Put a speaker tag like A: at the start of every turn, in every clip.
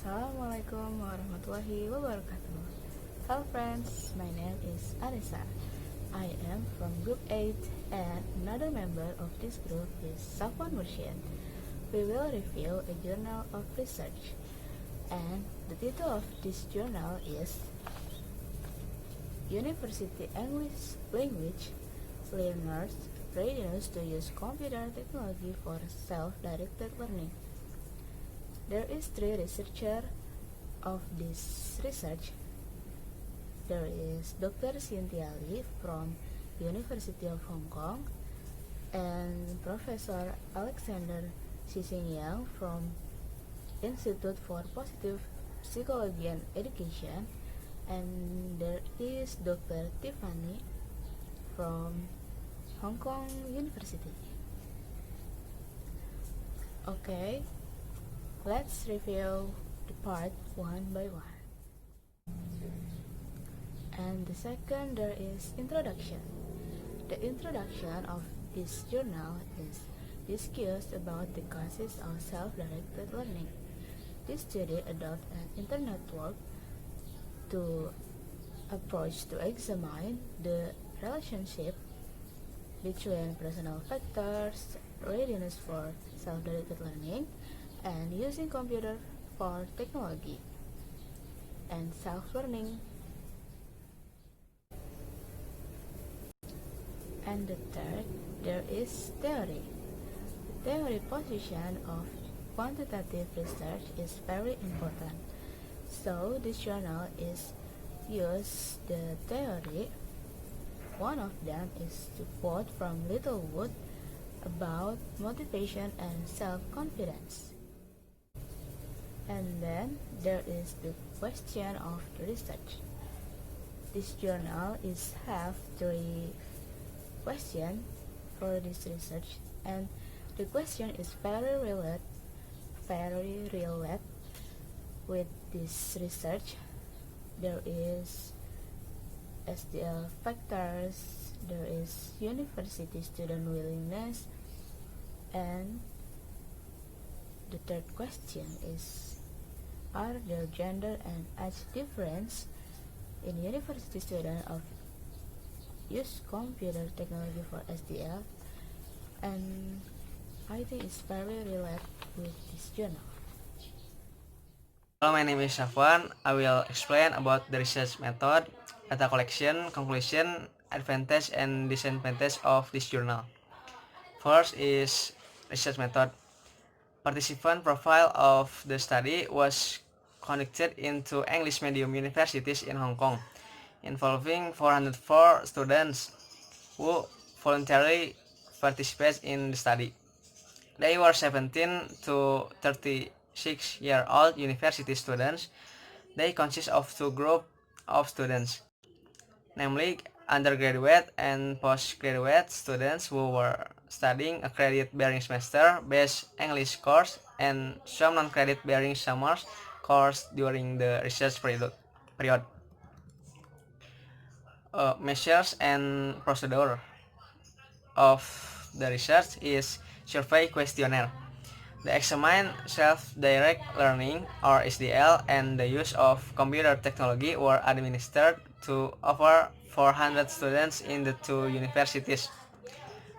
A: Assalamualaikum warahmatullahi wabarakatuh. Hello friends, my name is Anissa. I am from Group 8 and another member of this group is Safwan Mursyid. We will review a journal of research and the title of this journal is University English Language Learners Readiness to Use Computer Technology for Self-Directed Learning. There is three researchers of this research. There is Dr. Cynthia Lee from University of Hong Kong and Professor Alexander Sising Yang from Institute for Positive Psychology and Education, and there is Dr. Tiffany from Hong Kong University. Okay, let's review the part one by one. And the second, there is introduction. The introduction of this journal is discussed about the causes of self-directed learning. This study adopts an internet network to approach to examine the relationship between personal factors, readiness for self-directed learning, and using computer for technology and self-learning. And the third, there is theory. The theory position of quantitative research is very important. So this journal is use the theory. One of them is to quote from Littlewood about motivation and self-confidence. And then there is the question of the research. This journal is have three questions for this research, and the question is very related with this research. There is SDL factors, there is university student willingness, and the third question is, are there gender and age difference in university student of use computer technology for SDL? And I think it's very related with this journal.
B: Hello, my name is Safwan. I will explain about the research method, data collection, conclusion, advantage, and disadvantage of this journal. First is research method. Participant profile of the study was conducted into English medium universities in Hong Kong, involving 404 students who voluntarily participated in the study. They were 17 to 36-year-old university students. They consist of two groups of students, namely undergraduate and postgraduate students who were studying a credit-bearing semester-based English course and some non-credit-bearing summer course during the research period. Measures and procedure of the research is survey questionnaire. The examine self-direct learning or SDL and the use of computer technology were administered to over 400 students in the two universities.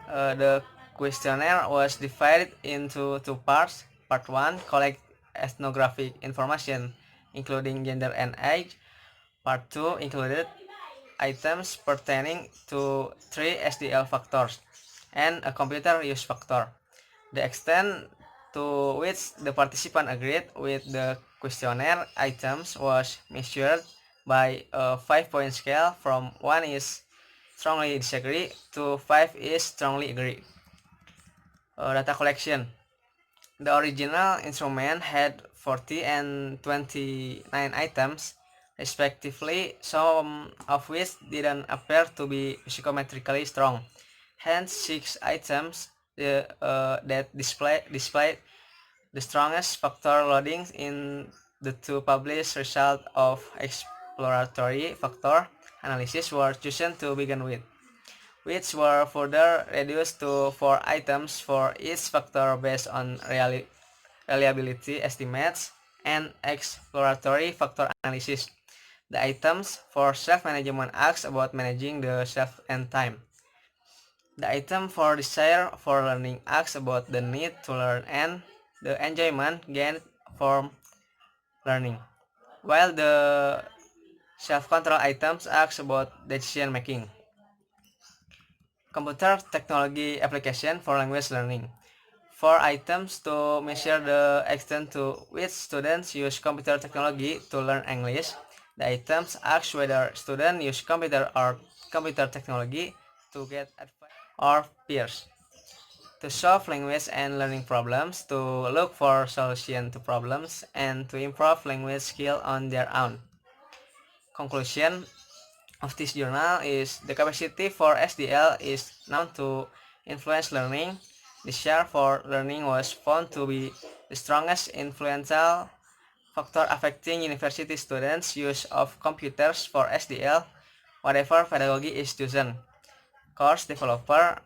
B: The questionnaire was divided into two parts. Part 1 collect ethnographic information including gender and age. Part 2 included items pertaining to 3 SDL factors and a computer use factor. The extent to which the participant agreed with the questionnaire items was measured by a 5-point scale from 1 is strongly disagree to 5 is strongly agree. Data collection. The original instrument had 40 and 29 items, respectively, some of which didn't appear to be psychometrically strong. Hence, 6 items that displayed the strongest factor loadings in the two published results of exploratory factor analysis were chosen to begin with, which were further reduced to 4 items for each factor based on reliability estimates and exploratory factor analysis. The items for self-management asks about managing the self and time. The item for desire for learning asks about the need to learn and the enjoyment gained from learning. While the self-control items asks about decision making. Computer technology application for language learning. 4 items to measure the extent to which students use computer technology to learn English. The items ask whether students use computer or computer technology to get advice or peers. To solve language and learning problems, to look for solutions to problems, and to improve language skill on their own. Conclusion of this journal is the capacity for SDL is known to influence learning. The share for learning was found to be the strongest influential factor affecting university students' use of computers for SDL, whatever pedagogy is chosen. Course developer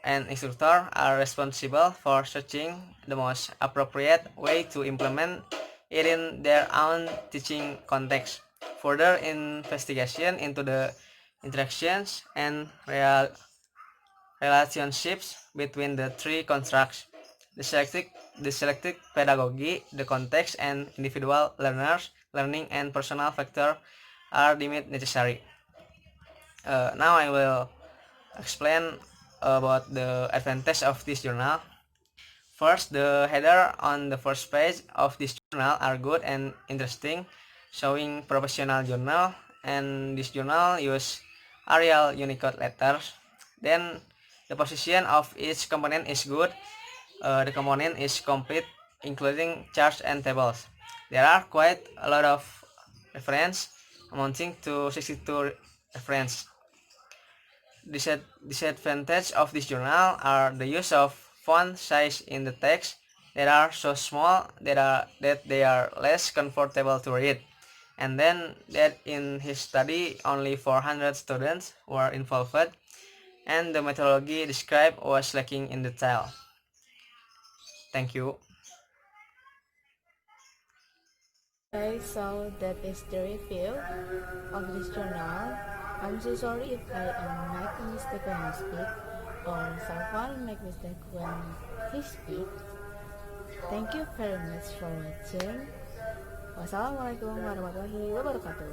B: and instructor are responsible for searching the most appropriate way to implement it in their own teaching context. Further investigation into the interactions and relationships between the three constructs, the selected pedagogy, the context, and individual learners, learning, and personal factor are deemed necessary. Now I will explain about the advantage of this journal. First, the header on the first page of this journal are good and interesting, showing professional journal, and this journal use Arial Unicode letters. Then, the position of each component is good. The component is complete, including charts and tables. There are quite a lot of reference, amounting to 62 reference. Disadvantage of this journal are the use of font size in the text that are so small that they are less comfortable to read, and then that in his study only 400 students were involved, and the methodology described was lacking in detail. Thank you.
A: Okay, so that is the review of this journal. I'm so sorry if I make a mistake when I speak or someone make mistake when he speaks. Thank you very much for watching. Wassalamualaikum warahmatullahi wabarakatuh.